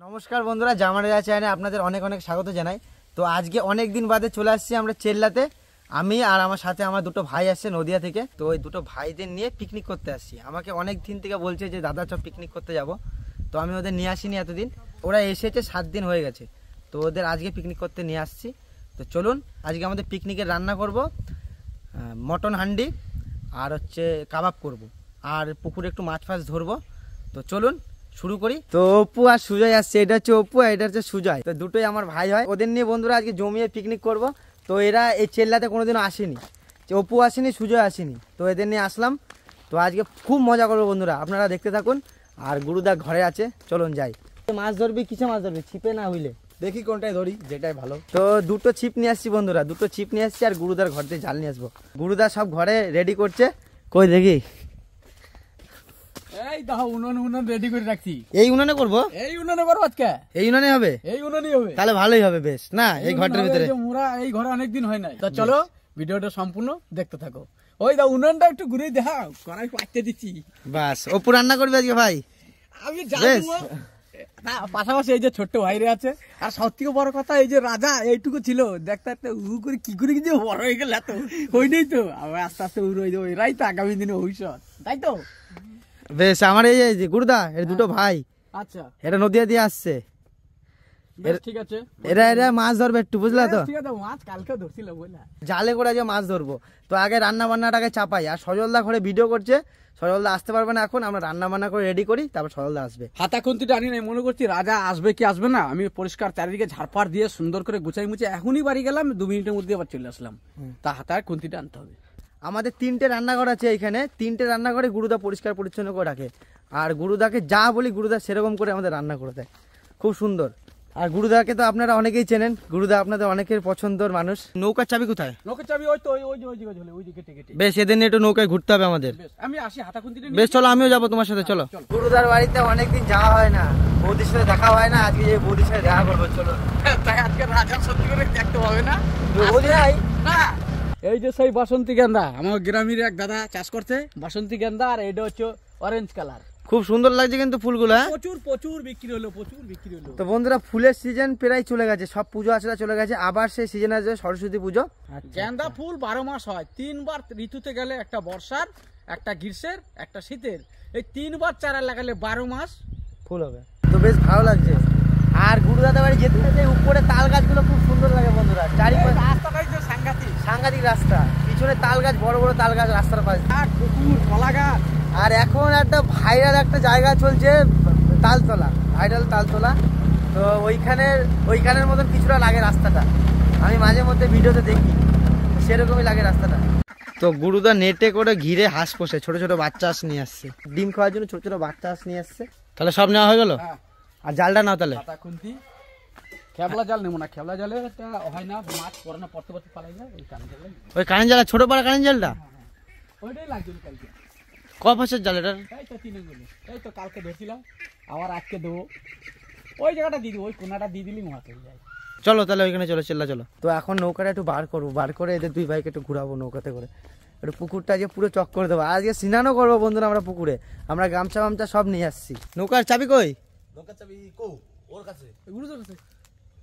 নমস্কার বন্ধুরা, জামারা চ্যানেলে আপনাদের অনেক অনেক স্বাগত জানাই। তো আজকে অনেক দিন বাদে চলে আসছি আমরা চেল্লাতে। আমি আর আমার সাথে আমার দুটো ভাই আসছে নদিয়া থেকে। তো ওই দুটো ভাইদের নিয়ে পিকনিক করতে আসছি। আমাকে অনেক দিন থেকে বলছে যে দাদা চল পিকনিক করতে যাব। তো আমি ওদের নিয়ে আসিনি এতদিন, ওরা এসেছে 7 দিন হয়ে গেছে। তো ওদের আজকে পিকনিক করতে নিয়ে আসছি। তো চলুন আজকে আমাদের পিকনিকের রান্না করব মটন হান্ডি আর হচ্ছে কাবাব করব, আর পুকুরে একটু মাছ ফাছ ধরবো। তো চলুন শুরু করি। তো অপু আর সুজয় আসছে, এটা হচ্ছে অপু আর এটা হচ্ছে সুজয়। তো দুটোই আমার ভাই হয়। ওদের নিয়ে বন্ধুরা আজকে জমিয়ে পিকনিক করব। তো এরা এই চেল্লাতে কোনোদিনও আসেনি, অপু আসেনি, সুজয় আসেনি। তো এদের নিয়ে আসলাম। তো আজকে খুব মজা করবো বন্ধুরা, আপনারা দেখতে থাকুন। আর গুরুদা ঘরে আছে, চলুন যাই। মাছ ধরবি, কিসে মাছ ধরবি? ছিপে না হইলে? দেখি কোনটাই ধরি, যেটাই ভালো। তো দুটো ছিপ নিয়ে আসছি বন্ধুরা, দুটো ছিপ নিয়ে আসছি। আর গুরুদার ঘর থেকে জাল নিয়ে আসবো। গুরুদা সব ঘরে রেডি করছে, কই দেখি। এই দেখো উনুন রেডি করে রাখছি। এই উনানে করবো? এই উনুনে করব আজকে। এই উনানে হবে? এই উনুনেই হবে। তাহলে ভালোই হবে বেশ না, এই ঘরটার ভিতরে। মোরা এই ঘরে অনেকদিন হয় নাই। তো চলো ভিডিওটা সম্পূর্ণ দেখতে থাকো। ওই দাও উনুনটা একটু ঘুরে দেখাও, কড়াই পাইতে দিচ্ছি। বাস, অপু রান্না করবে আজকে ভাই? আমি জানি না। পাশাপাশি এই যে ছোট্ট ভাইরে আছে। আর সব থেকে বড় কথা, এই যে রাজা এইটুকু ছিল, দেখতে দেখতে উ করে কি করে কি বড় হয়ে গেল। এত হই নাই তো, আবার আস্তে আস্তে উড়ে যাবো। এরাই তো আগামী দিনে ভবিষ্যৎ, তাই তো? বেশ, আমার এই যে গুরুদা, এর দুটো ভাই। আচ্ছা, এটা নদিয়া দিয়ে আসছে। ঠিক আছে। এরা মাছ ধরবে একটু, বুঝলা তো? ঠিক আছে, মাছ কালকে ধরছিল বুঝলা। জালে করে যে মাছ ধরবো। তো আগে রান্না বান্নাটাকে চাপাই। আর সজলদা ঘরে ভিডিও করছে, সজলদা আসতে পারবে না এখন। আমরা রান্না বান্না করে রেডি করি, তারপর সজলদা আসবে। হাতা খুন্তিটা আনি নাই, মনে করছি রাজা আসবে কি আসবে না। আমি পরিষ্কার চারিদিকে ঝাড়ফাড় দিয়ে সুন্দর করে গুছাই মুছে এখনই বাড়ি গেলাম, 2 মিনিটের মধ্যে আবার চলে আসলাম। তা হাতার খুন্তিটা আনতে হবে। আমাদের 3টে রান্নাঘর আছে এখানে। 3টে রান্নাঘরে গুরুদা পরিষ্কার পরিচ্ছন্ন করে রাখে। আর গুরুদাকে যা বলি গুরুদা সেরকম করে আমাদের রান্না করে দেয়, খুব সুন্দর। আর গুরুদাকে তো আপনারা অনেকেই চেনেন, গুরুদা আপনাদের অনেকের পছন্দের মানুষ। নৌকার চাবি কোথায়? নৌকার চাবি ওই তো ওই দিকে কেটে। বেশ, এদের নিয়ে একটু নৌকায় ঘুরতে হবে আমাদের। আমি আসি, হাতা খুন্তিটা। বেশ চলো, আমিও যাবো তোমার সাথে, চলো। গুরুদার বাড়িতে অনেকদিন যাওয়া হয় না, বৌদির সাথে দেখা হয় না। আজকে যে বৌদির সাথে দেখা করবো, চলো। তাই আজকে রাজা সত্যি করে দেখতে পাবে না। বৌদি নাই না, এই যে সেই বাসন্তী গেন্দা, আমার গ্রামের এক দাদা চাষ করছে বাসন্তী গেন্দা। আর এটা হচ্ছে অরেঞ্জ কালার, খুব সুন্দর লাগছে কিন্তু ফুলগুলো। প্রচুর বিক্রি হলো, প্রচুর বিক্রি হলো। তো বন্ধুরা, ফুলের সিজন প্রায় চলে গেছে, সব পুজো আচরা চলে গেছে। আবার সেই সিজন আছে সরস্বতী পুজো। গেন্দা ফুল 12 মাস হয়, 3বার ঋতুতে গেলে, একটা বর্ষার, একটা গ্রীষ্মের, একটা শীতের। এই 3বার চারা লাগালে 12 মাস ফুল হবে। তো বেশ ভালো লাগছে। আর গুরুদাদা বাড়ি যেতে যেতে উপরে তাল গাছগুলো খুব সুন্দর লাগে বন্ধুরা। চারিপাশে রাস্তাটাই তো সাংঘাতিক রাস্তা, পিছনে তাল গাছ, বড় বড় তাল গাছ রাস্তার পাশে, পুকুর, কলা গাছ। আর এখন একটা ভাইরাল একটা জায়গা চলছে, তালতলা, ভাইরাল তালতলা। তো ওইখানের মতন কিছুটা লাগে রাস্তাটা। আমি মাঝে মধ্যে ভিডিওতে দেখি, সেরকমই লাগে রাস্তাটা। তো গুরুদা নেটে করে ঘিরে হাঁস পোষে, ছোট ছোট বাচ্চা হাঁস নিয়ে আসছে ডিম খাওয়ার জন্য। ছোট ছোট বাচ্চা হাঁস নিয়ে আসছে। তাহলে সব নেওয়া হয়ে গেল। আর জালটা নাও তাহলে। খেবলা জাল নেবো না, খেবলা জালে হয় না, মাছ পরে না, পড়তে পড়তে পালাই যায়। ওই কারেন্ট জাল, ছোট পাড়া কারেন্ট জালটা, ওইটাই লাগবে কালকে। ক ফাঁসের জাল এটা? এই তো 3 আঙ্গুলে, এই তো কালকে ধরছিলাম, আবার আজকে দেবো। ওই জায়গাটা দিয়ে দিবো, ওই কোনাটা দিয়ে দিলি মাছ হয়ে যায়। চলো তাহলে ওইখানে চলো, চেল্লা চলো। তো এখন নৌকাটা একটু বার করবো, বার করে এদের 2 ভাইকে একটু ঘুরাবো নৌকাতে করে। একটু পুকুরটা আজকে পুরো চক করে দেবো। আজকে স্নানও করবো বন্ধুরা আমরা পুকুরে। আমরা গামছা মামছা সব নিয়ে আসছি। নৌকার চাবি কই? নৌকার চাবি কো? ওর কাছে, গুরুদার কাছে।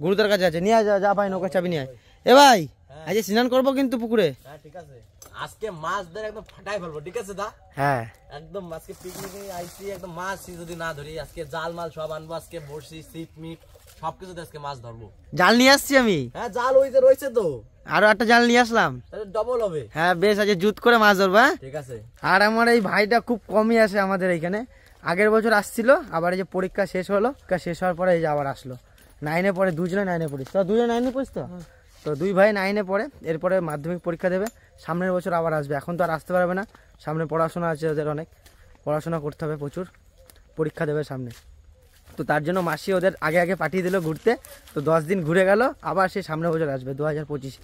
গুরুদার কাছে আছে, নিয়ে যা ভাই, নৌকার চাবি নিয়ে আয়। এ ভাই, আজকে স্নান করবো কিন্তু পুকুরে। হ্যাঁ ঠিক আছে, আজকে মাছ ধরে একদম ফাটাই ফেলবো, ঠিক আছে দা? হ্যাঁ একদম আজকে পিকনিকে আইছি, একদম মাছ যদি না ধরি, আজকে জাল মাল সব আনবো। আজকে বড়শি, ছিপ মিট সবকিছুতে আজকে মাছ ধরবো। জাল নিয়ে আসছি আমি। হ্যাঁ জাল রয়েছে তো, আরো একটা জাল নিয়ে আসলাম, তাহলে ডবল হবে। হ্যাঁ বেশ, আজকে জুত করে মাছ ধরবা। ঠিক আছে। আর আমার এই ভাইটা খুব কমই আসে আমাদের এইখানে। আগের বছর আসছিল, আবার এই যে পরীক্ষা শেষ হলো, শেষ হওয়ার পরে এই যে আবার আসলো। 9-এ পড়ে, দুজনে 9-এ পড়িস তো? দুজনে 9-এ পড়িস তো? তো 2 ভাই 9-এ পড়ে, এরপরে মাধ্যমিক পরীক্ষা দেবে। সামনের বছর আবার আসবে। এখন তো আর আসতে পারবে না, সামনে পড়াশোনা আছে ওদের, অনেক পড়াশোনা করতে হবে, প্রচুর পরীক্ষা দেবে সামনে। তো তার জন্য মাসি ওদের আগে আগে পাঠিয়ে দিল ঘুরতে। তো 10 দিন ঘুরে গেল, আবার সেই সামনের বছর আসবে 2025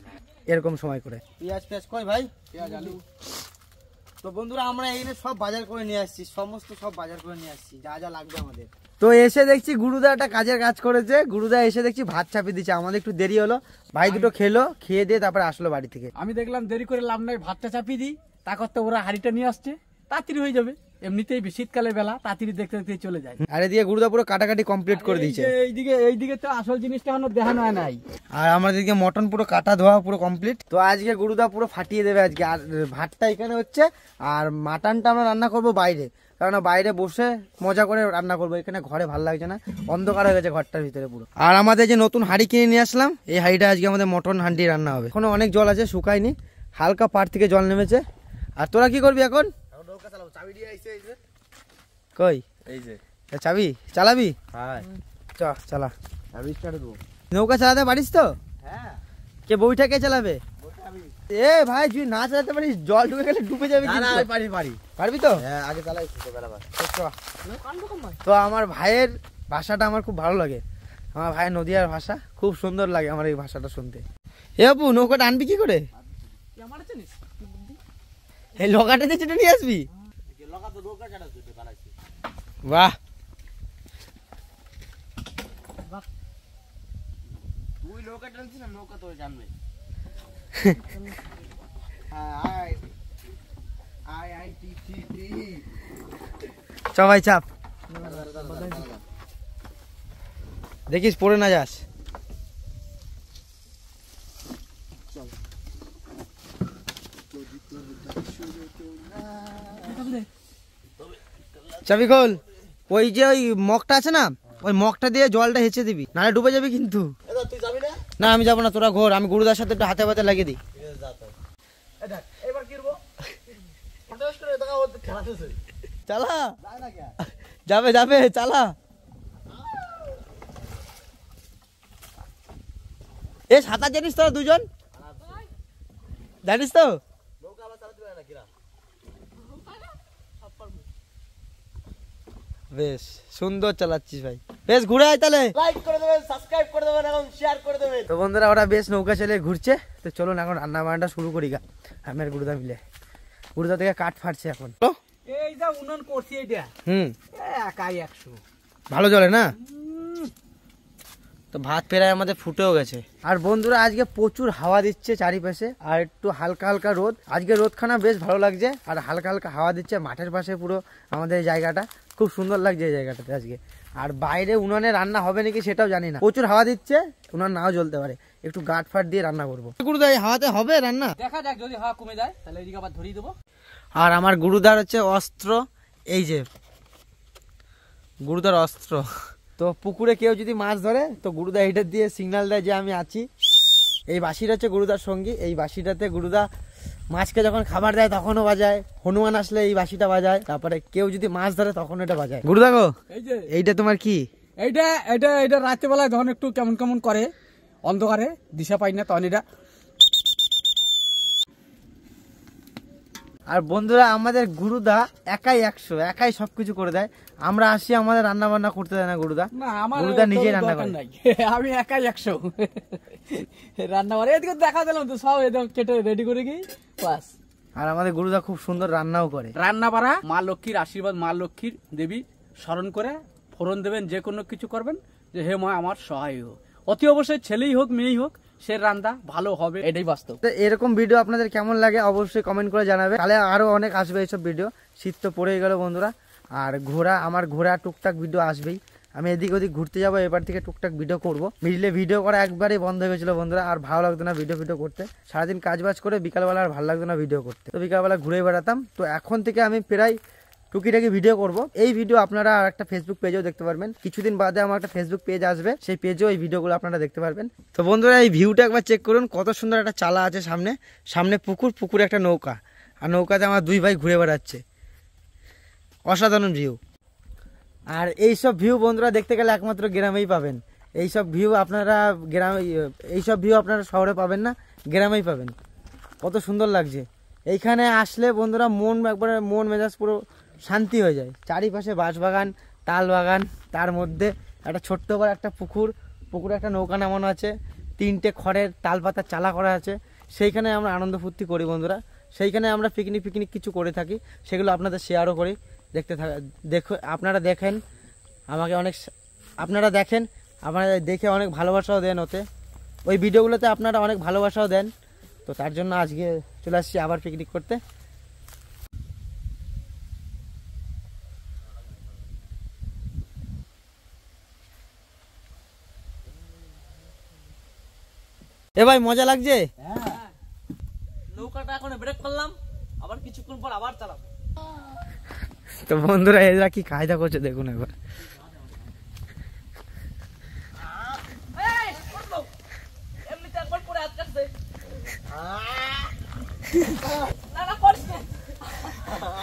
এরকম সময় করে। পেঁয়াজ কই ভাই? পেঁয়াজ, আলু। তো বন্ধুরা, আমরা এইখানে সব বাজার করে নিয়ে আসছি, সব বাজার করে নিয়ে আসছি, যা যা লাগবে আমাদের। তো এসে দেখছি গুরুদা একটা কাজের কাজ করেছে। গুরুদা এসে দেখছি ভাত চাপিয়ে দিচ্ছে। আমাদের একটু দেরি হলো, ভাই দুটো খেলো, খেয়ে দিয়ে তারপরে আসলো বাড়ি থেকে। আমি দেখলাম দেরি করে লাভ নাই, ভাতটা চাপিয়ে দিই। তা করতে ওরা হাঁড়িটা নিয়ে আসছে, তাড়াতাড়ি হয়ে যাবে। এমনিতেই শীতকালের বেলা তাড়াতাড়ি দেখতে দেখতে চলে যায়। আর এদিকে গুরুদা পুরো কাটাকাটি কমপ্লিট করে দিয়েছে। এইদিকে তো আসল জিনিসটা এখনো দেখানো হয় নাই। আর আমাদেরকে মটন পুরো কাটা ধোয়া পুরো কমপ্লিট। তো আজকে গুরুদা পুরো ফাটিয়ে দেবে আজকে। আর ভাতটা এখানে হচ্ছে, আর মাটনটা আমরা রান্না করব বাইরে, কারণ বাইরে বসে মজা করে রান্না করবো, এখানে ঘরে ভালো লাগছে না, অন্ধকার হয়ে গেছে ঘরটার ভিতরে পুরো। আর আমাদের যে নতুন হাঁড়ি কিনে নিয়ে আসলাম, এই হাঁড়িটা আজকে আমাদের মটন হাঁড়ি রান্না হবে। এখনো অনেক জল আছে, শুকায়নি, হালকা পাড় থেকে জল নেমেছে। আর তোরা কি করবি এখন? কই এই যে চাবি চালাবি? হ্যাঁ চ চালা। নৌকা চালাতে পারিস তো? হ্যাঁ। কে বউটা কে চালাবে? এ ভাই তুই না চালাতে পারিস, জল ঢুকে গেলে ডুবে যাবে। পারবি তো? হ্যাঁ আগে চালাই। তো আমার ভাইয়ের ভাষাটা আমার খুব ভালো লাগে, আমার ভাইয়ের নদীয়ার ভাষা খুব সুন্দর লাগে আমার এই ভাষাটা শুনতে। এ আপু নৌকাটা আনবি কি করে? এই লকাটা দিয়ে চেটে নিয়ে আসবি? বাহ তুই নৌকা টানছিস না, নৌকা তো জানবে। সবাই চাপ, দেখিস পড়ে না যাস। চাবি খোল। ওই যে ওই মগটা আছে না, ওই মগটা দিয়ে জলটা হেঁচে দিবি, নাহলে ডুবে যাবি কিন্তু। না আমি যাবো না, তোরা ঘোর, আমি গুরুদার সাথে একটু হাতে পাতে লাগিয়ে দিই। চালা যাবে যাবে চালা। এ সাঁতার জানিস তো দুজন? জানিস তো? বেশ সুন্দর চালাচ্ছিস ভাই, বেশ ঘুরে আয় তাহলে। লাইক করে দেবেন, সাবস্ক্রাইব করে দেবেন এবং শেয়ার করে দেবেন। তো বন্ধুরা ওরা বেশ নৌকা চালিয়ে ঘুরছে, তো চলুন এখন রান্না বান্নাটা শুরু করি গা। আমি আর গুরুদা মিলে, গুরুদা থেকে কাঠ ফাটছে এখন। এই যা উনুন করছি এইটা, একাই 100 ভালো চলে না? তো ভাত প্রায় আমাদের ফুটেও গেছে। আর বন্ধুরা আজকে প্রচুর হাওয়া দিচ্ছে চারিপাশে, আর একটু হালকা হালকা রোদ। আজকে রোদখানা বেশ ভালো লাগছে, আর হালকা হালকা হাওয়া দিচ্ছে মাঠের পাশে পুরো আমাদের এই জায়গাটা, খুব সুন্দর লাগছে এই জায়গাটাতে আজকে। আর বাইরে উনানে রান্না হবে নাকি সেটাও জানি না, প্রচুর হাওয়া দিচ্ছে, উনান নাও জ্বলতে পারে, একটু গাঁট ফাট দিয়ে রান্না করবো। গুরুদা এই হাওয়াতে হবে রান্না? দেখা যাক, যদি হাওয়া কমে যায় তাহলে এদিকে আবার ধরিয়ে দেবো। আর আমার গুরুদার হচ্ছে অস্ত্র, এই যে গুরুদার অস্ত্র। তো পুকুরে কেউ যদি মাছ ধরে তো গুরুদা এটা দিয়ে সিগন্যাল দেয় যে আমি আছি। এই বাঁশিটা হচ্ছে গুরুদার সঙ্গী, এই বাঁশিটাতে গুরুদা মাছকে যখন খাবার দেয় তখনও বাজায়, হনুমান আসলে এই বাঁশিটা বাজায়, তারপরে কেউ যদি মাছ ধরে তখন এটা বাজায়। গুরুদা গো এই যে এইটা তোমার কি? এইটা এটা এটা রাতের বেলায় যখন একটু কেমন কেমন করে, অন্ধকারে দিশা পাই না তখন এটা। আর বন্ধুরা আমাদের গুরুদা একাই 100, একাই সবকিছু করে দেয়। আমরা আসি, আমাদের রান্না বান্না করতে দেয় না গুরুদা, গুরুদা নিজেই রান্না করে। আমি একাই 100 রান্না করে, এদিকে দেখা দিলাম তো সব একদম কেটে রেডি করে গিয়ে বাস। আর আমাদের গুরুদা খুব সুন্দর রান্নাও করে। রান্না পারা মা লক্ষ্মীর আশীর্বাদ, মা লক্ষ্মীর দেবী স্মরণ করে ফোড়ন দেবেন, যে কোনো কিছু করবেন যে হে মা আমার সহায় হোক। অতি অবশ্যই ছেলেই হোক মেয়েই হোক, সে রান্না ভালো হবে, এটাই বাস্তব। তো এরকম ভিডিও আপনাদের কেমন লাগে অবশ্যই কমেন্ট করে জানাবে, তাহলে আরো অনেক আসবে এইসব ভিডিও। শীত তো পড়ে গেল বন্ধুরা, আর আমার ঘোরা টুকটাক ভিডিও আসবেই। আমি এদিক ওদিক ঘুরতে যাবো, এবার থেকে টুকটাক ভিডিও করবো। মিডলে ভিডিও করা একবারই বন্ধ হয়ে গেছিল বন্ধুরা, আর ভালো লাগতো না ভিডিও করতে। সারাদিন কাজ বাজ করে বিকালবেলা আর ভালো লাগতো না ভিডিও করতে, তো বিকালবেলা ঘুরে বেড়াতাম। তো এখন থেকে আমি প্রায় টুকিটাকি ভিডিও করব। এই ভিডিও আপনারা আর একটা ফেসবুক পেজেও দেখতে পারবেন, কিছুদিন বাদে আমার একটা ফেসবুক পেজ আসবে, সেই পেজেও এই ভিডিওগুলো আপনারা দেখতে পারবেন। তো বন্ধুরা এই ভিউটা একবার চেক করুন, কত সুন্দর একটা চালা আছে সামনে, সামনে পুকুর, পুকুরে একটা নৌকা, আর নৌকাতে আমার দুই ভাই ঘুরে বেড়াচ্ছে, অসাধারণ ভিউ। আর এইসব ভিউ বন্ধুরা দেখতে গেলে একমাত্র গ্রামেই পাবেন। এইসব ভিউ আপনারা শহরে পাবেন না, গ্রামেই পাবেন। কত সুন্দর লাগছে এইখানে আসলে বন্ধুরা, মন মেজাজ পুরো শান্তি হয়ে যায়। চারিপাশে বাঁশবাগান, তাল বাগান, তার মধ্যে একটা ছোট্ট করে একটা পুকুরে একটা নৌকা নামানো আছে, 3টে খড়ের তাল পাতার চালা করা আছে, সেইখানে আমরা আনন্দ ফুর্তি করি বন্ধুরা। সেইখানে আমরা পিকনিক কিছু করে থাকি, সেগুলো আপনাদের শেয়ারও করি। আপনারা দেখেন, আপনারা দেখে অনেক ভালোবাসাও দেন ওতে, ওই ভিডিওগুলোতে আপনারা অনেক ভালোবাসাও দেন। তো তার জন্য আজকে চলে আসছি আবার পিকনিক করতে। এ ভাই মজা লাগছে? নৌকাটা এখন ব্রেক করলাম, আবার কিছুক্ষণ পর আবার চালাবো। তো বন্ধুরা এরা কি কায়দা করছে দেখুন একবার। এমনিতে একবার পরে আটকাচ্ছে। না না করিস না,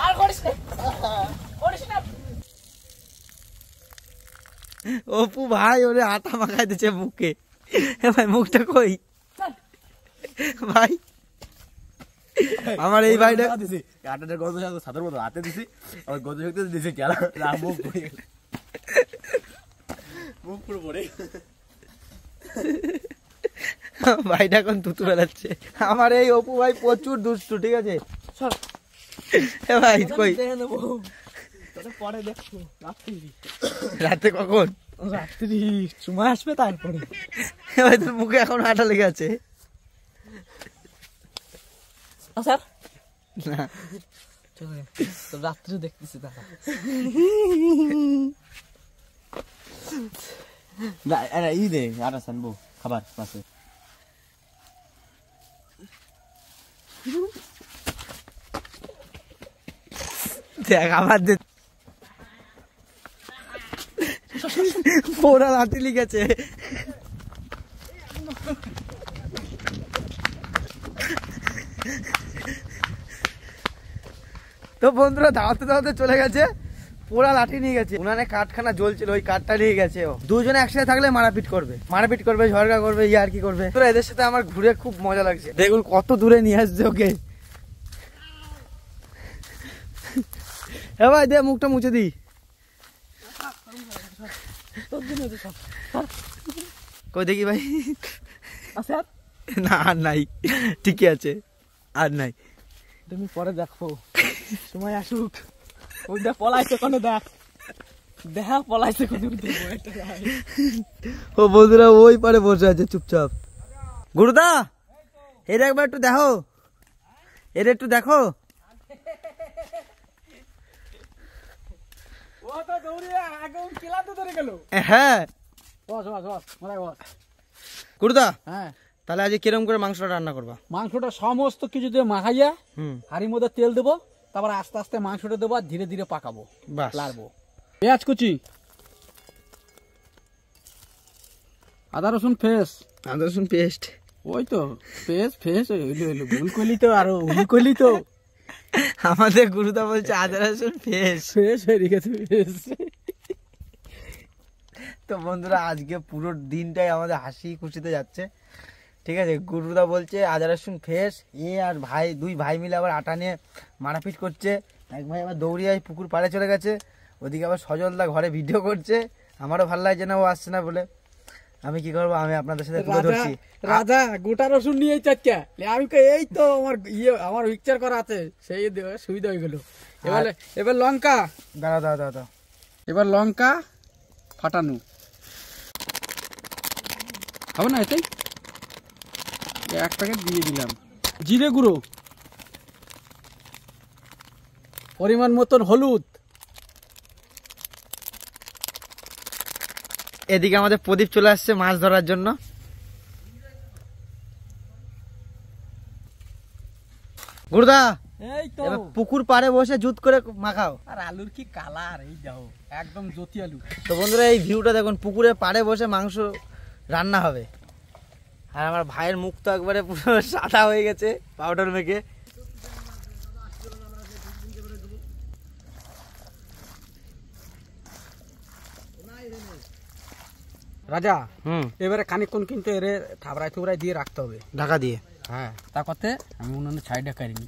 আর করিস না, করিস না। অপু ভাই ওরে আটা মাখাই দিচ্ছে মুখে। এ ভাই মুখটা কই ভাই? আমার এই ভাইটা আটাটা গজ সাদের মতো হাতে দিছি, আর গজ শক্তি দিছি কেন মুখ পড়ে গেল, মুখ পুরো পড়ে। ভাইটা এখন তুতু বেড়াচ্ছে। আমার এই অপু ভাই প্রচুর দুষ্টু, ঠিক আছে? এ ভাই কই? পরে দেখো রাত্রি, রাতে কখন? রাত্রি সময় আসবে তারপরে। এ ভাই তোর মুখে এখন আটা লেগে আছে। স্যার না তো রাত্রে দেখতেছি দাদা। ই দে আটা সানবো খাবার পাশে। দেখ আমার পোড়া লাঠি লিখেছে। তো বন্ধুরা দাওয়াতে দাওয়াতে চলে গেছে, পোড়া লাঠি নিয়ে গেছে। উনানে কাঠখানা জ্বলছিল, ওই কাঠটা নিয়ে গেছে। ও দুজনে একসাথে থাকলে মারাপিট করবে, ঝগড়া করবে, ইয়ার কি করবে। তো এদের সাথে আমার ঘুরে খুব মজা লাগছে। দেখুন কত দূরে নিয়ে আসছে ওকে। হ্যাঁ ভাই দে মুখটা মুছে দি। কই দেখি ভাই। না আর নাই, ঠিকই আছে, আর নাই। তুমি পরে দেখো, সময় আসুক। ওইটা পলাইছে কোনো দেখ, দেখা পলাইছে কোনো। ও বন্ধুরা ওই পারে বসে আছে চুপচাপ। গুরুদা এর একবার একটু দেখো, এর একটু দেখো। ও তো দৌড়ে আগে কিলাতে ধরে গেল। হ্যাঁ বস বস বস মরাই বস। গুরুদা হ্যাঁ তাহলে আজ কিরম করে মাংসটা রান্না করবা? মাংসটা সমস্ত কিছু দিয়ে মাখাইয়া হুম হাড়ির মধ্যে তেল দেবো, তারপর আস্তে আস্তে মাংসটা দেবো, আর ধীরে ধীরে পাকাবো, বাস। লাড়বো। পেঁয়াজ কুচি, আদা রসুন পেস্ট। ওই তো পেস্ট ভুল করলি তো, আরো ভুল করলি তো। আমাদের গুরুদা বলছে আদা রসুন পেস্ট হয়ে গেছে। তো বন্ধুরা আজকে পুরো দিনটাই আমাদের হাসি খুশিতে যাচ্ছে, ঠিক আছে? গুরুদা বলছে আদা রসুন ফেস, আর ভাই দুই ভাই মিলে আবার আটা নিয়ে মারাপিট করছে। এক ভাই আবার দৌড়িয়ে পুকুর পাড়ে চলে গেছে, ওদিকে আবার সজলদা ঘরে ভিডিও করছে। আমারও ভালো লাগছে না ও আসছে না বলে। আমি কি করবো, আমি আপনাদের সাথে তুলে ধরছি। রাজা গোটা রসুন নিয়ে চাচ্চা, আমি এই তো আমার পিকচার করা আছে, সেই সুবিধা হয়ে গেল। এবার লঙ্কা, দাঁড়া এবার লঙ্কা ফাটানো হবে না, এটাই এক প্যাকেট দিয়ে দিলাম। জিরে গুঁড়ো, পরিমাণ মতন হলুদ। এদিকে আমাদের প্রদীপ চলে আসছে মাছ ধরার জন্য। গুরুদা এই তো এবার পুকুর পাড়ে বসে জুত করে মাখাও। আর আলুর কি কালার, এই দেখো একদম জ্যোতি আলু। তো বন্ধুরা এই ভিউটা দেখুন, পুকুরে পাড়ে বসে মাংস রান্না হবে। আর আমার ভাইয়ের মুখ তো একবারে পুরো সাদা হয়ে গেছে পাউডার মেখে। রাজা হুম এবারে খানিকক্ষণ কিন্তু এর থাবড়ায় থুবড়ায় দিয়ে রাখতে হবে, ঢাকা দিয়ে। হ্যাঁ তা করতে আমি অন্যান্য ছাইটা কারিনি।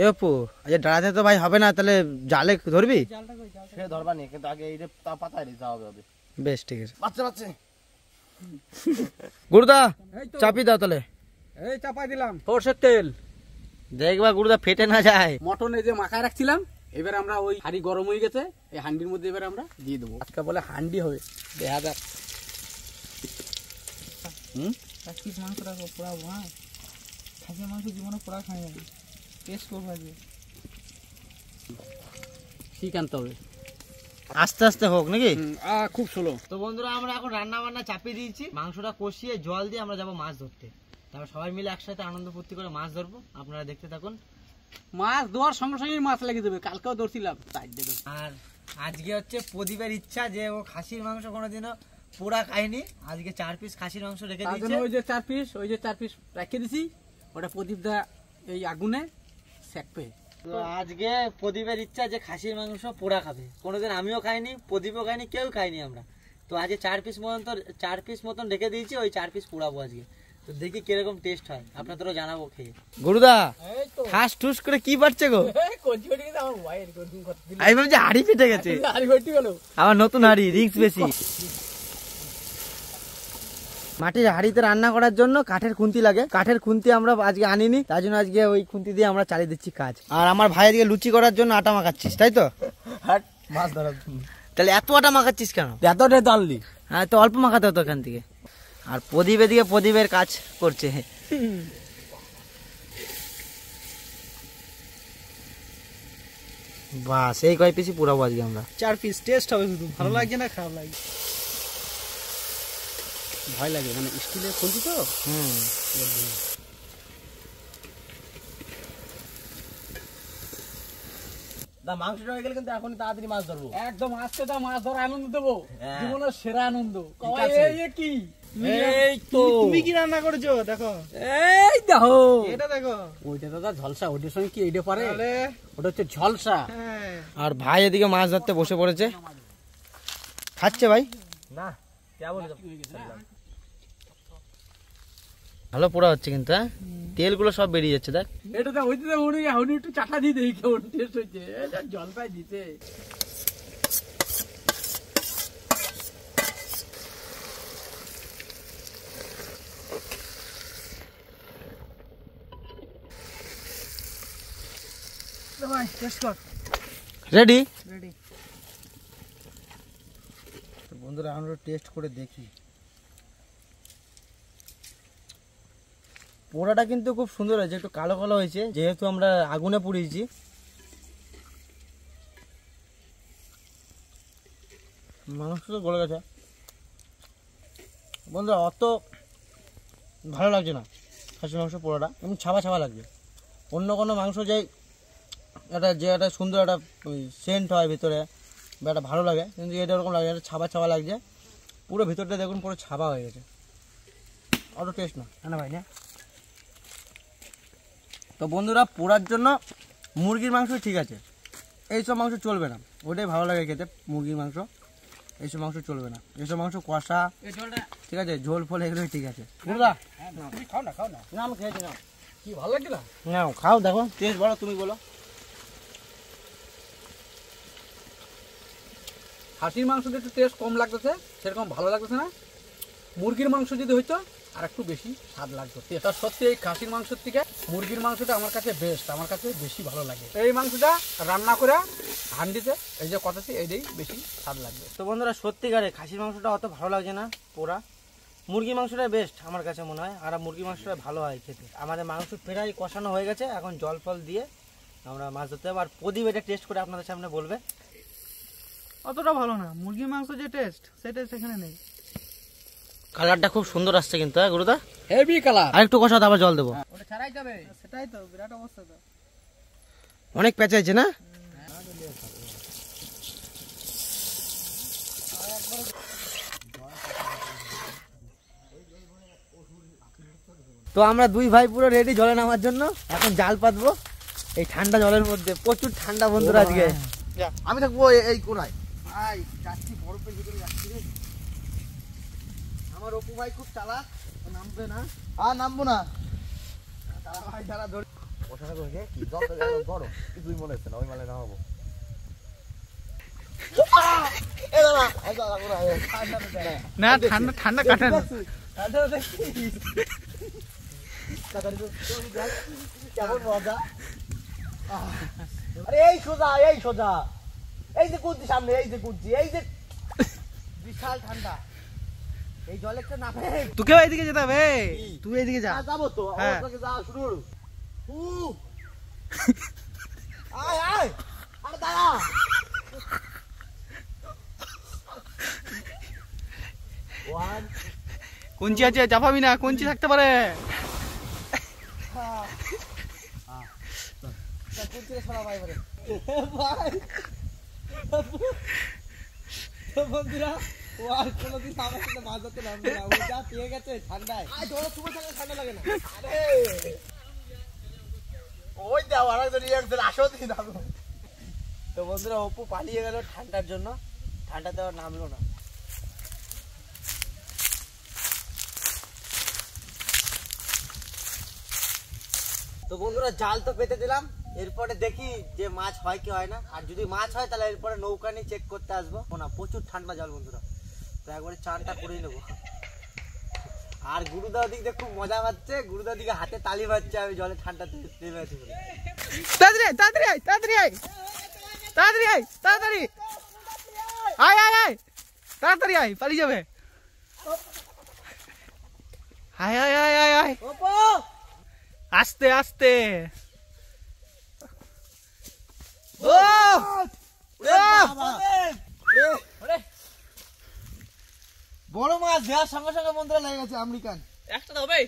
এ অপু আচ্ছা ডাড়াতে তো ভাই হবে না, তাহলে জালে ধরবি? সে ধরবা নেই, কিন্তু আগে এই যে পাতায় দিতে হবে। বেশ ঠিক আছে। বাচ্চা গুরুদা এই তো চাপি দাও তাহলে। এই চাপাই দিলাম সরষের তেল। দেখবা গুরুদা ফেটে না যায়। মটন এই যে মাখায় রাখছিলাম, এবার আমরা ওই হাঁড়ি গরম হয়ে গেছে, এই হান্ডির মধ্যে এবার আমরা দিয়ে দেবো। আজকে বলে হান্ডি হবে, দেখা যাক। মাংস রাখবো পোড়া মাছ, খাসির মাংস জীবনে পোড়া খাই না, টেস্ট করবো আজকে। ঠিক আনতে হবে, আস্তে আস্তে হোক নাকি? খুব স্লো। তো বন্ধুরা আমরা এখন রান্না বান্না চাপিয়ে দিয়েছি, মাংসটা কষিয়ে জল দিয়ে আমরা যাবো মাছ ধরতে। তারপর সবাই মিলে একসাথে আনন্দ ফুর্তি করে মাছ ধরবো, আপনারা দেখতে থাকুন। মাছ ধোয়ার সঙ্গে সঙ্গে মাছ লেগে যাবে, কালকেও ধরছিলাম তাই দেবে। আর আজকে হচ্ছে প্রদীপের ইচ্ছা যে ও খাসির মাংস কোনোদিনও পোড়া খায়নি, আজকে 4 পিস খাসির মাংস রেখে দিয়েছে। ওই যে 4 পিস রেখে দিছি, ওটা প্রদীপ দা এই আগুনে সেকবে। তো আজকে প্রদীপের ইচ্ছা যে খাসির মাংস পোড়া খাবে, কোনোদিন আমিও খাইনি, প্রদীপও খাইনি, কেউ খাইনি আমরা। তো আজকে 4 পিস মতন রেখে দিয়েছি, ওই 4 পিস পোড়াবো আজকে। তো দেখি কিরকম টেস্ট হয়, আপনাদেরও জানাবো খেয়ে। গুরুদা ঠাস ঠুস করে কি পারছে গো? আমি ভাবছি হাড়ি ফেটে গেছে, আমার নতুন হাড়ি, রিস্ক বেশি। মাটির হাড়িতে রান্না করার জন্য কাঠের খুন্তি লাগে, কাঠের খুন্তি আমরা আজকে আনিনি, তার জন্য আজকে ওই খুন্তি দিয়ে আমরা চালিয়ে দিচ্ছি কাজ। আর আমার ভাই আজকে লুচি করার জন্য আটা মাখাচ্ছিস, তাই তো? মাছ ধরার তাহলে এত আটা মাখাচ্ছিস কেন? এতটাই দাঁড়লি। হ্যাঁ, তো অল্প মাখাতে হতো এখান থেকে। আর প্রদীপ এদিকে প্রদীপের কাজ করছে। বাস এই কয় পিসই পুরাবো আজকে আমরা। 4 পিস টেস্ট হবে, শুধু ভালো লাগছে না খারাপ লাগছে? ভয় লাগে, মানে স্টিলের খুন্তি তো। মাংসটা হয়ে গেলে কিন্তু এখন তাড়াতাড়ি মাছ ধরবো। একদম আজকে তো মাছ ধরার আনন্দ দেবো, জীবনের সেরা আনন্দ। কি এই তো তুমি কি রান্না করেছো? দেখো, এই দেখো, এটা দেখো, ওইটা দাদা ঝলসা। ওইটার সঙ্গে কি এইটা পারে? ওটা হচ্ছে ঝলসা। আর ভাই এদিকে মাছ ধরতে বসে পড়েছে, খাচ্ছে ভাই। না কেমন ভালো পোড়া হচ্ছে কিন্তু, হ্যাঁ তেলগুলো সব বেরিয়ে যাচ্ছে। দেখ এটা ওইটা উনি একটু চাটা দিয়ে দেখি কেমন টেস্ট হয়েছে। এটা জলপাই দিতে। রেডি? রেডি। বন্ধুরা আমরা টেস্ট করে দেখি। পোড়াটা কিন্তু খুব সুন্দর হয়েছে, একটু কালো কালো হয়েছে যেহেতু আমরা আগুনে পুড়িয়েছি। মাংস তো গলে গেছে বন্ধুরা, অত ভালো লাগছে না খাসির মাংস পোড়াটা, এমন ছাবা ছাবা লাগছে। অন্য কোনো মাংস যে একটা সুন্দর একটা সেন্ট হয় ভিতরে বা একটা ভালো লাগে, কিন্তু এটা ওরকম লাগে, একটা ছাবা ছাবা লাগছে। পুরো ভিতরটা দেখুন পুরো ছাবা হয়ে গেছে, অত টেস্ট না। না ভাই না। তো বন্ধুরা পোড়ার জন্য মুরগির মাংস ঠিক আছে, এইসব মাংস চলবে না, ওটাই ভালো লাগে খেতে মুরগির মাংস। এইসব মাংস চলবে না, এইসব মাংস কষা ঠিক আছে, ঝোল ফোল এগুলোই ঠিক আছে। বন্ধুরা তুমি খাও না, খাও না। না আমি খেয়েছি না, কি ভালো লাগছে না? নাও খাও, দেখো টেস্ট বলো, তুমি বলো। খাসির মাংস একটু টেস্ট কম লাগতেছে, সেরকম ভালো লাগতেছে না। মুরগির মাংস যদি হইতো আর একটু বেশি স্বাদ লাগতো। এটা সত্যি এই খাসির মাংসের থেকে মুরগির মাংসটা আমার কাছে বেস্ট, আমার কাছে বেশি ভালো লাগে। এই মাংসটা রান্না করে হান্ডিতে এই যে কথাছি এইটাই বেশি স্বাদ লাগবে। তো বন্ধুরা সত্যিকারে খাসির মাংসটা অত ভালো লাগছে না পোড়া, মুরগির মাংসটাই বেস্ট আমার কাছে মনে হয়। আর মুরগির মাংসটা ভালো হয় খেতে। আমাদের মাংস প্রায় কষানো হয়ে গেছে, এখন জল ফল দিয়ে আমরা মাছ ধরতে হবে। আর প্রদীপ এটা টেস্ট করে আপনাদের সামনে বলবে। অতটা ভালো না, মুরগির মাংস যে টেস্ট সেটা সেখানে নেই। কালারটা খুব সুন্দর আসছে কিন্তু, হ্যাঁ গুরুদা, হেভি কালার। আর একটু কষাতে আবার জল দেবো। ওটা ছাড়াই যাবে, সেটাই তো বিরাট অবস্থা। তো অনেক পেঁচাইছে না? তো আমরা দুই ভাই পুরো রেডি জলে নামার জন্য, এখন জাল পাতবো এই ঠান্ডা জলের মধ্যে। প্রচুর ঠান্ডা বন্ধুরা আজকে। আমি থাকবো এই কোনায়। ভাই যাচ্ছি বরফের ভিতরে যাচ্ছি রে। আমার অপু ভাই খুব চালাক, নামবে না। আর নামবো না। তারা ভাই যারা ধরে ওখানে করে কি জল তো গরম, কিছুই মনে হচ্ছে না, ওই মালে নামাবো। না ঠান্ডা ঠান্ডা কাটা না। কেমন মজা। আরে এই সোজা, এই সোজা, এই যে কুদ্দি সামনে, এই যে কুদ্দি, এই যে বিশাল ঠান্ডা এই জলে একটা নামে। তোকেও এইদিকে যেতে হবে, তুই এইদিকে যা। যাবো তো, হ্যাঁ। আমাকে যা শুরু করো। আয় আয়, আরে দাঁড়া। কঞ্চি আছে, চাপাবি না, কঞ্চি থাকতে পারে। বন্ধুরা ও আর কোনোদিন আমার সাথে মাছ ধরতে নামবে না, ও যা পেয়ে গেছে ঠান্ডায়। ঠান্ডা লাগে না, ওই দাও আর একজন একজন আসো দিন। তো বন্ধুরা অপু পালিয়ে গেল ঠান্ডার জন্য, ঠান্ডাতে আর নামলো না। তো বন্ধুরা জাল তো পেতে দিলাম, এরপরে দেখি যে মাছ হয় কি হয় না। আর যদি মাছ হয় তাহলে এরপরে নৌকা নিয়ে চেক করতে আসবো না। প্রচুর ঠান্ডা জল বন্ধুরা, তো একবারে চানটা করেই নেবো। আর গুরুদার দিক দিয়ে খুব মজা পাচ্ছে, গুরুদার দিকে হাতে তালি পাচ্ছে, আমি জলে ঠান্ডাতে নেমে আছি বলে। তাড়াতাড়ি আয়, তাড়াতাড়ি আয়, তাড়াতাড়ি আয়, তাড়াতাড়ি আয়, তাড়াতাড়ি আয়, আয় আয়, তাড়াতাড়ি আয়, পালিয়ে যাবে। আয় আয় আয় আয় আয়, আস্তে আস্তে। ও বড় মাছ দেওয়ার সঙ্গে সঙ্গে বন্ধুরা লেগে গেছে আমেরিকান। একটা হবে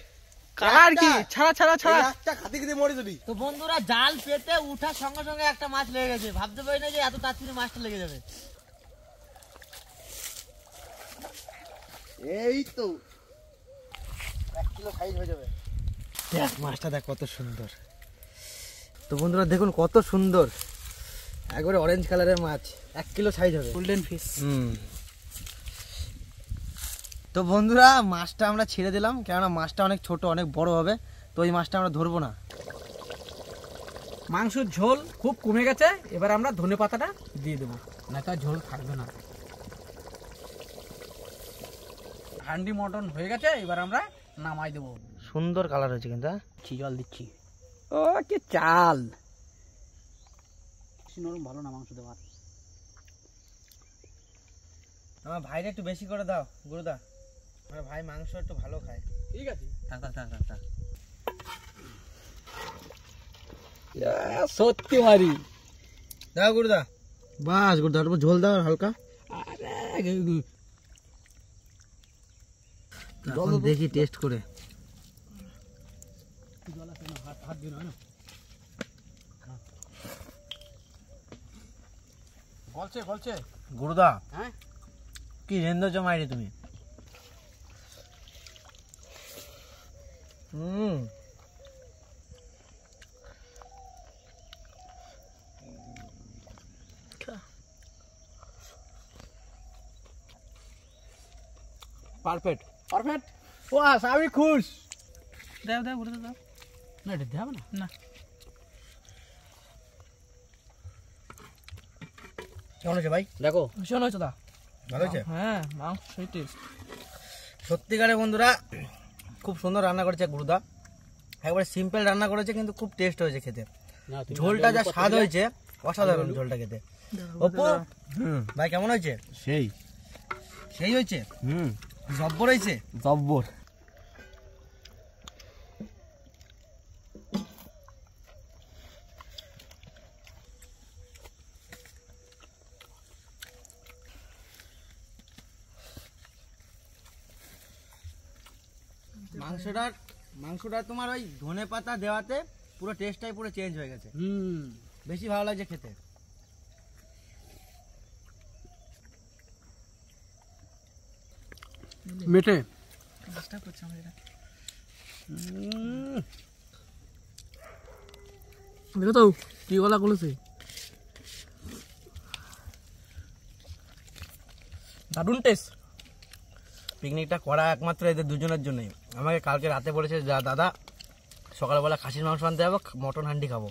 কার কি ছাড়া ছাড়া ছাড়া, একটা খাতে খেতে মরে যদি। তো বন্ধুরা জাল পেতে উঠার সঙ্গে সঙ্গে একটা মাছ লেগে গেছে, ভাবতে পারি না যে এত তাড়াতাড়ি মাছটা লেগে যাবে। এই তো 1 কিলো সাইজ হয়ে যাবে। দেখ মাছটা দেখ কত সুন্দর। তো বন্ধুরা দেখুন কত সুন্দর, একবারে অরেঞ্জ কালারের মাছ, 1 কিলো সাইজ হবে, গোল্ডেন ফিশ। তো বন্ধুরা মাছটা আমরা ছেড়ে দিলাম, কেননা মাছটা অনেক ছোট, অনেক বড় হবে, তো ওই মাছটা আমরা ধরবো না। মাংসের ঝোল খুব কমে গেছে, এবার আমরা ধনে পাতাটা দিয়ে দেবো, না তার ঝোল থাকবে না। হান্ডি মটন হয়ে গেছে, এবার আমরা নামাই দেবো। সুন্দর কালার হয়েছে কিন্তু, জল দিচ্ছি। ও কি চাল, নরম ভালো না মাংস দেওয়ার। আমার ভাইটা একটু বেশি করে দাও গুরুদা, আমার ভাই মাংস একটু ভালো খায়। ঠিক আছে, থাক থাক থাক থাক থাক। সত্যি মারি দাও গুরুদা, বাস গুরুদা একটু ঝোল দাও হালকা। এখন দেখি টেস্ট করে। বলছে বলছে গুরুদা হ্যাঁ, কি রেন্দ্র জমাইরে তুমি। Perfect perfect. ওয়াস আমি খুশ। দাও দাও গুরুদা দাও। না এটা দেব না, না কেমন হয়েছে ভাই? দেখো ভীষণ হয়েছে দা, ভালো হয়েছে। হ্যাঁ মাংস সেই টেস্ট। সত্যিকারে বন্ধুরা খুব সুন্দর রান্না করেছে গুরুদা, একবারে সিম্পল রান্না করেছে কিন্তু খুব টেস্ট হয়েছে খেতে। ঝোলটা যা স্বাদ হয়েছে অসাধারণ ঝোলটা খেতে। অপু ভাই কেমন হয়েছে? সেই সেই হয়েছে, জব্বর হয়েছে, জব্বর। মাংসটা তোমার ওই ধনে পাতা দেওয়াতে পুরো টেস্টটাই পুরো চেঞ্জ হয়ে গেছে, বেশি ভালো লাগছে খেতে। মেটে দেখো তো কি গলা করেছে, দারুণ টেস্ট। পিকনিকটা করা একমাত্র এদের দুজনের জন্যই। আমাকে কালকে রাতে বলেছে যা দাদা সকালবেলা খাসির মাংস আনতে যাবো, মটন হান্ডি খাবো।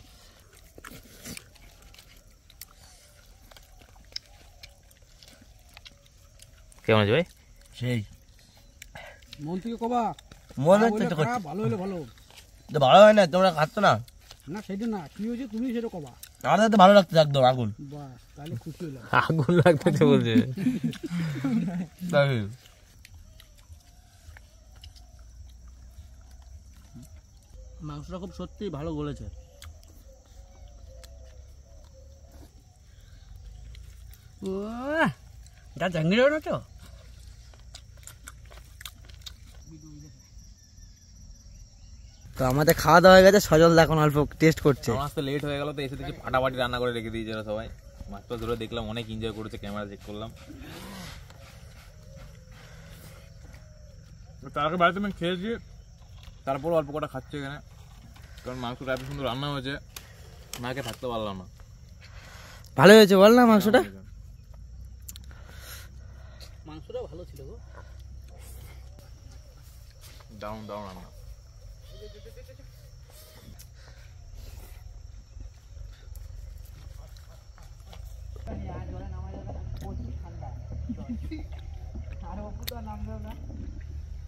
কেমন আছে ভাই? সেই মন থেকে কবা, মনে হচ্ছে তো করছি। ভালো হলে ভালো, তো ভালো হয় না, তোমরা খাচ্ছ না। না সেটা না, কি হয়েছে তুমি সেটা কবা। আমাদের তো ভালো লাগছে একদম আগুন, বাস তাহলে খুশি হলাম। আগুন লাগতেছে বলছে। মাংসটা খুব সত্যি ভালো বলেছে। যা জাঙ্গির না তো তো আমাদের খাওয়া দাওয়া হয়ে গেছে, সজল এখন অল্প টেস্ট করছে। আমার আসতে লেট হয়ে গেল, তো এসে দেখি ফাটাফাটি রান্না করে রেখে দিয়েছে সবাই। মাছটা ধরে দেখলাম, অনেক এনজয় করেছে, ক্যামেরা চেক করলাম। তার আগে বাড়িতে আমি খেয়েছি, তারপর অল্প কটা খাচ্ছে এখানে, কারণ মাংসটা এত সুন্দর রান্না হয়েছে, না খেয়ে থাকতে পারলাম না। ভালো হয়েছে বল না মাংসটা? মাংসটা ভালো ছিল গো, দারুণ দারুণ রান্না।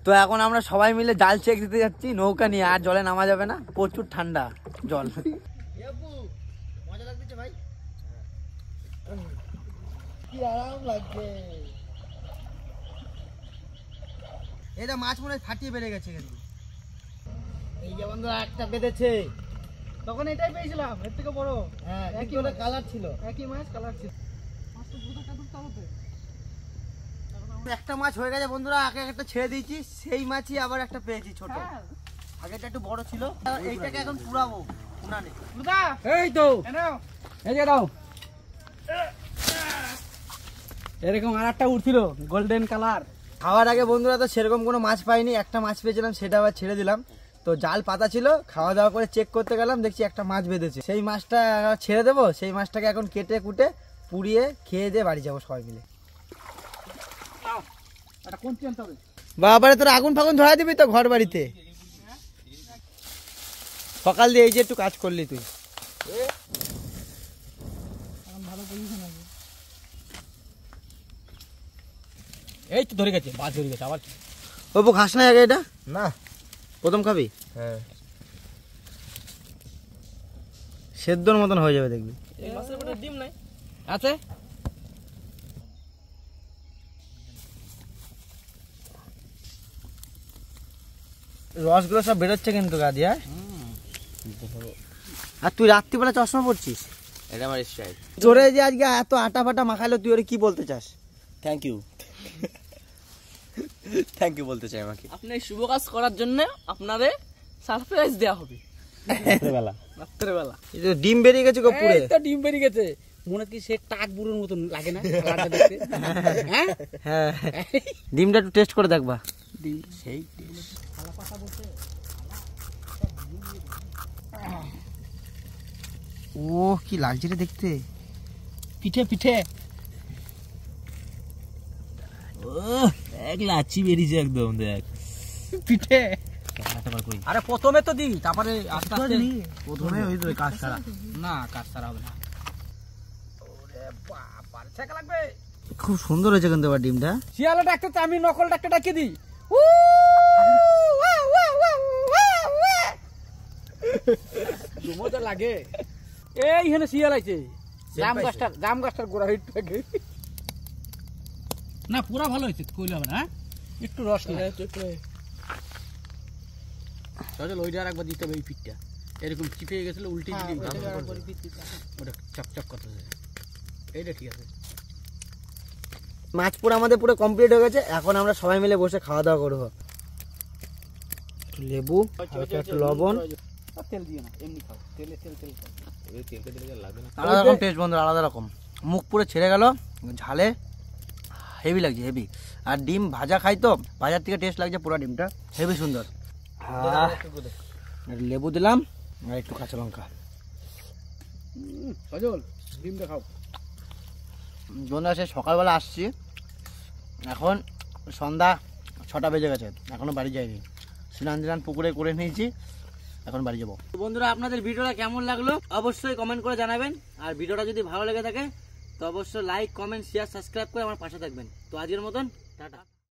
তো এখন আমরা সবাই মিলে জাল চেক দিতে যাচ্ছি নৌকা নিয়ে, আর জলে নামা যাবে না, প্রচুর ঠান্ডা জল। মজা লাগছে ভাই, কি আরাম লাগছে। এটা মাছ মনে হয় ফাটিয়ে বেড়ে গেছে কিন্তু। এই যে বন্ধু একটা বেঁধেছে, তখন এটাই পেয়েছিলাম, এর থেকে বড়। হ্যাঁ, একই কালার ছিল, একই মাছ কালার ছিল। একটা মাছ হয়ে গেছে বন্ধুরা, আগে একটা ছেড়ে দিয়েছি, সেই মাছই আবার একটা পেয়েছি ছোট। আগেটা একটু বড় ছিল, এইটাকে এখন পুরাবো উনানে। এই তো এই যে দাও, এরকম আর একটা উঠছিল গোল্ডেন কালার। খাওয়ার আগে বন্ধুরা তো সেরকম কোনো মাছ পাইনি, একটা মাছ পেয়েছিলাম, সেটা আবার ছেড়ে দিলাম। তো জাল পাতা ছিল, খাওয়া দাওয়া করে চেক করতে গেলাম, দেখছি একটা মাছ বেঁধেছে। সেই মাছটা ছেড়ে দেবো, সেই মাছটাকে এখন কেটে কুটে পুড়িয়ে খেয়ে দিয়ে বাড়ি যাবো সবাই মিলে। বাবারে তোর আগুন ফাগুন ধরা দিবি তো ঘর বাড়িতে? সকাল দিয়ে এই যে একটু কাজ করলি তুই। এই তো ধরে গেছে, মাছ ধরে গেছে আবার। বাবু খাস না আগে এটা? না, প্রথম খাবি? হ্যাঁ, সেদ্ধর মতন হয়ে যাবে দেখবি। এই মাছের মধ্যে ডিম নাই আছে। রসগুলো সব বেরোচ্ছে কিন্তু গা দিয়ে। আর তুই রাত্রিবেলা চশমা পড়ছিস? এটা আমার স্টাইল। জোরে যে আজকে এত আটা ফাটা মাখালো, তুই ওরে কি বলতে চাস? থ্যাংক ইউ, থ্যাংক ইউ বলতে চাই আমাকে। আপনি শুভ কাজ করার জন্য আপনাদের সারপ্রাইজ দেওয়া হবে রাত্রেবেলা। রাত্রেবেলা। এই যে ডিম বেরিয়ে গেছে গো পুরে। এই তো ডিম বেরিয়ে গেছে, মনে কি সে টাক বুড়োর মতন লাগে না কালারটা দেখতে? হ্যাঁ হ্যাঁ, ডিমটা একটু টেস্ট করে দেখবা। ডিম সেই ও কি লাগছে রে দেখতে। পিঠে পিঠে এক লাচি বেরিয়েছে একদম, দেখ পিঠে। আরে প্রথমে তো দিই, তারপরে আস্তে আস্তে। প্রথমে ওই তো কাজ ছাড়া না, কাজ ছাড়া হবে না। ওরে বাবা, ছেকা লাগবে। খুব সুন্দর হয়েছে কিন্তু এবার ডিমটা। শিয়ালে ডাকতে আমি নকল ডাকতে ডাকিয়ে দিই। মজা লাগে। এই হেনে শিয়াল আছে, জাম গাছটার গোড়া একটু আগে। না পুরা ভালো হয়েছে, কইলে হবে না, একটু রস না। চল ওইটা একবার দিতে হবে, এই পিঠটা এরকম চিপে গেছিল, উল্টে দিলে ওটা চকচক করতেছে। এইটা ঠিক আছে। মাছ পুরো আমাদের পুরো কমপ্লিট হয়ে গেছে, এখন আমরা সবাই মিলে বসে খাওয়া দাওয়া করবো। একটু লেবু, একটু লবণ, তেল দিও না, এমনি খাও, তেলে তেল তেল খাও। এই তেলটা দিলে লাগবে না। আলাদা রকম টেস্ট বন্ধুরা, আলাদা রকম। মুখ পুরো ছেড়ে গেল, ঝালে হেভি লাগছে, হেভি। আর ডিম ভাজা খাই তো, ভাজার থেকে টেস্ট লাগছে পুরো ডিমটা, হেভি সুন্দর। লেবু দিলাম আর একটু কাঁচা লঙ্কা। সজল ডিম দেখাও। বন্ধুরা সে সকালবেলা আসছি, এখন সন্ধ্যা 6টা বেজে গেছে, এখনো বাড়ি যাইনি। স্নান টান পুকুরে করে নিয়েছি, এখন বাড়ি যাবো। বন্ধুরা আপনাদের ভিডিওটা কেমন লাগলো অবশ্যই কমেন্ট করে জানাবেন, আর ভিডিওটা যদি ভালো লেগে থাকে তো অবশ্যই লাইক কমেন্ট শেয়ার সাবস্ক্রাইব করে আমার পাশে থাকবেন। তো আজকের মতন টাটা।